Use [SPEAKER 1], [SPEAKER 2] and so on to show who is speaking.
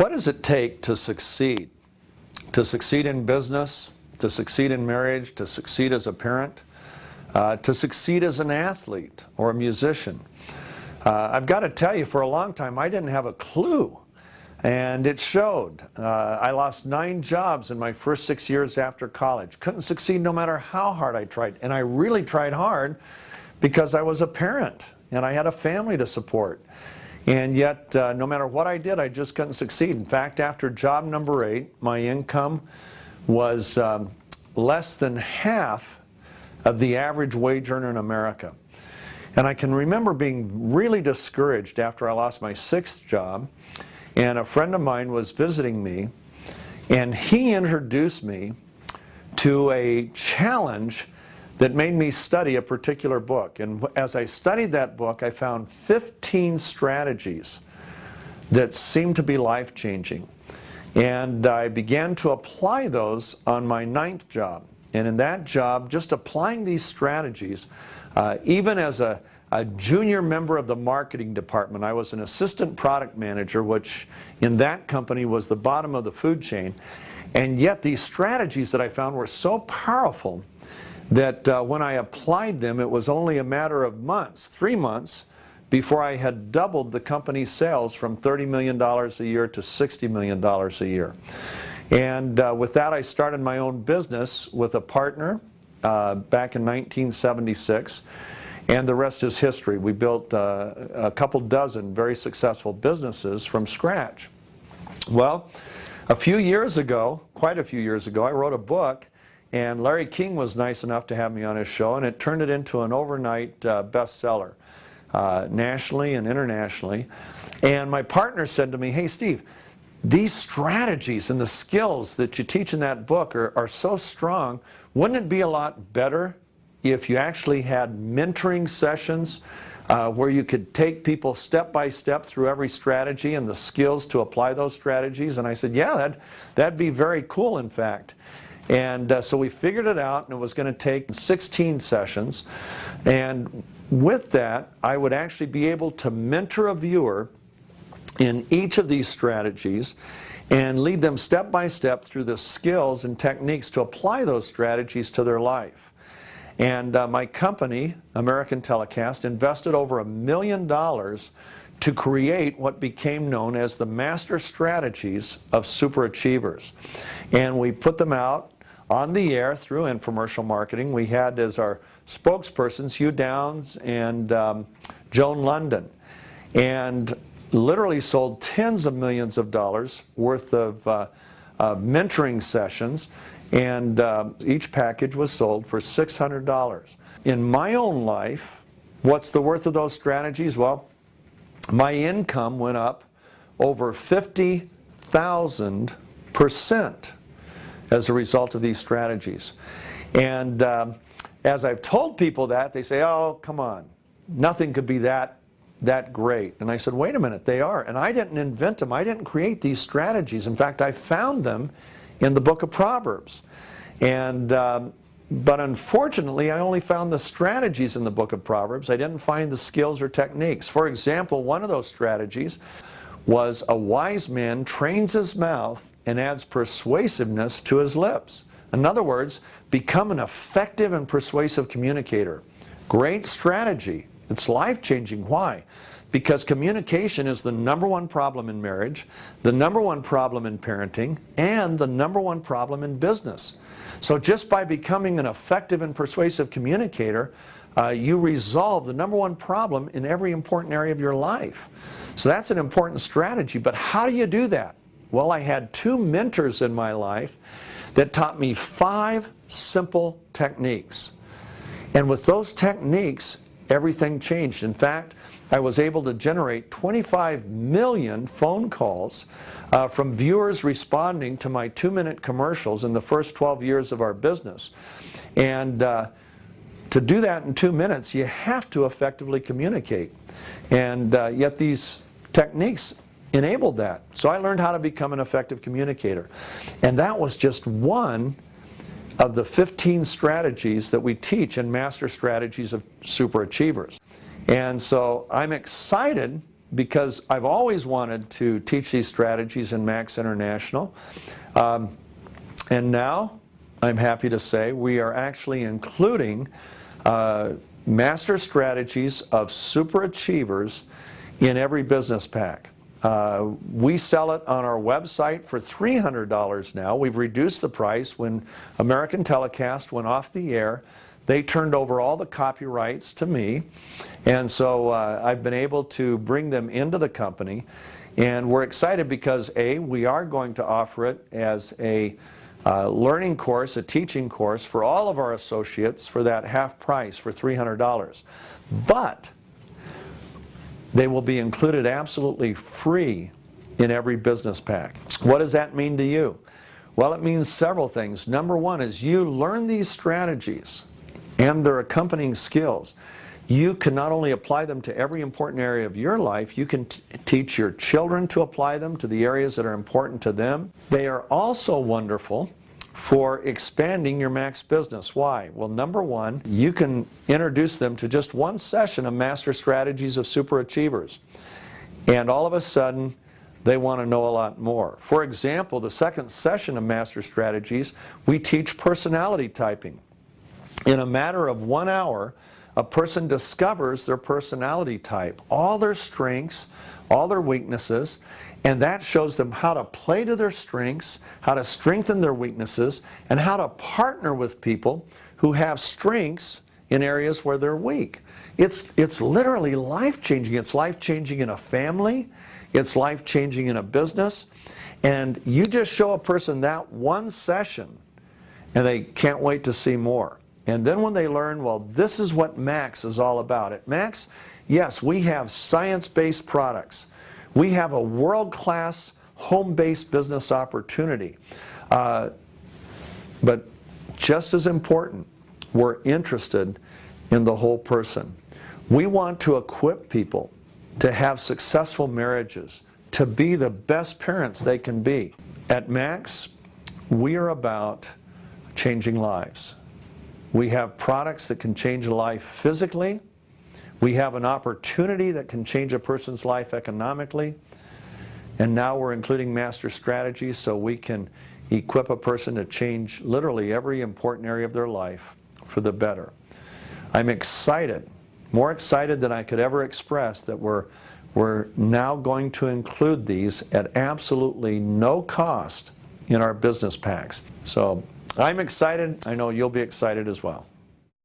[SPEAKER 1] What does it take to succeed? To succeed in business, to succeed in marriage, to succeed as a parent, to succeed as an athlete or a musician. I've got to tell you, for a long time, I didn't have a clue. And it showed. I lost 9 jobs in my first 6 years after college. Couldn't succeed no matter how hard I tried. And I really tried hard because I was a parent and I had a family to support. And yet, no matter what I did, I just couldn't succeed. In fact, after job number 8, my income was less than half of the average wage earner in America. And I can remember being really discouraged after I lost my 6th job. And a friend of mine was visiting me, and he introduced me to a challenge that made me study a particular book. And as I studied that book, I found 15 strategies that seemed to be life-changing. And I began to apply those on my 9th job. And in that job, just applying these strategies, even as a junior member of the marketing department. I was an assistant product manager, which in that company was the bottom of the food chain. And yet these strategies that I found were so powerful that when I applied them, it was only a matter of months, 3 months, before I had doubled the company's sales from $30 million a year to $60 million a year. And with that, I started my own business with a partner back in 1976. And the rest is history. We built a couple dozen very successful businesses from scratch. Well, a few years ago, quite a few years ago, I wrote a book, and Larry King was nice enough to have me on his show, and it turned it into an overnight bestseller, nationally and internationally. And my partner said to me, "Hey, Steve, these strategies and the skills that you teach in that book are so strong. Wouldn't it be a lot better if you actually had mentoring sessions where you could take people step by step through every strategy and the skills to apply those strategies?" And I said, "Yeah, that'd be very cool, in fact." And so we figured it out, and it was going to take 16 sessions. And with that, I would actually be able to mentor a viewer in each of these strategies and lead them step by step through the skills and techniques to apply those strategies to their life. And my company, American Telecast, invested over $1 million to create what became known as the Master Strategies of Super Achievers. And we put them out on the air through infomercial marketing. We had as our spokespersons Hugh Downs and Joan London. And literally sold tens of millions of dollars worth of mentoring sessions. And each package was sold for $600. In my own life, what's the worth of those strategies? Well, my income went up over 50,000% as a result of these strategies. And as I've told people that, they say, "Oh, come on, nothing could be that great." And I said, "Wait a minute, they are." And I didn't invent them. I didn't create these strategies. In fact, I found them in the book of Proverbs. And but unfortunately, I only found the strategies in the book of Proverbs. I didn't find the skills or techniques. For example, one of those strategies was a wise man trains his mouth and adds persuasiveness to his lips. In other words, become an effective and persuasive communicator. Great strategy. It's life-changing. Why? Because communication is the #1 problem in marriage, the #1 problem in parenting, and the #1 problem in business. So just by becoming an effective and persuasive communicator, you resolve the #1 problem in every important area of your life. So that's an important strategy. But how do you do that? Well, I had 2 mentors in my life that taught me 5 simple techniques. And with those techniques, everything changed. In fact, I was able to generate 25 million phone calls from viewers responding to my 2-minute commercials in the first 12 years of our business. And to do that in 2 minutes, you have to effectively communicate. And yet these techniques enabled that. So I learned how to become an effective communicator. And that was just one of the 15 strategies that we teach in Master Strategies of Super Achievers. And so I'm excited because I've always wanted to teach these strategies in Max International. And now, I'm happy to say, we are actually including master strategies of super achievers in every business pack. We sell it on our website for $300 now. We've reduced the price. When American Telecast went off the air, they turned over all the copyrights to me, and so I've been able to bring them into the company, and we're excited because A, we are going to offer it as a learning course, a teaching course for all of our associates for that half price for $300. But they will be included absolutely free in every business pack. What does that mean to you? Well, it means several things. Number one is you learn these strategies and their accompanying skills. You can not only apply them to every important area of your life, you can teach your children to apply them to the areas that are important to them. They are also wonderful for expanding your Max business. Why? Well, number one, you can introduce them to just one session of Master Strategies of Super Achievers, and all of a sudden they want to know a lot more. For example, the second session of Master Strategies, we teach personality typing. In a matter of 1 hour, a person discovers their personality type, all their strengths, all their weaknesses, and that shows them how to play to their strengths, how to strengthen their weaknesses, and how to partner with people who have strengths in areas where they're weak. It's literally life-changing. It's life-changing in a family. It's life-changing in a business. And you just show a person that one session, and they can't wait to see more. And then when they learn, well, this is what Max is all about. At Max, yes, we have science-based products. We have a world-class home-based business opportunity. But just as important, we're interested in the whole person. We want to equip people to have successful marriages, to be the best parents they can be. At Max, we are about changing lives. We have products that can change a life physically. We have an opportunity that can change a person's life economically. And now we're including master strategies so we can equip a person to change literally every important area of their life for the better. I'm excited, more excited than I could ever express, that we're now going to include these at absolutely no cost in our business packs. So I'm excited. I know you'll be excited as well.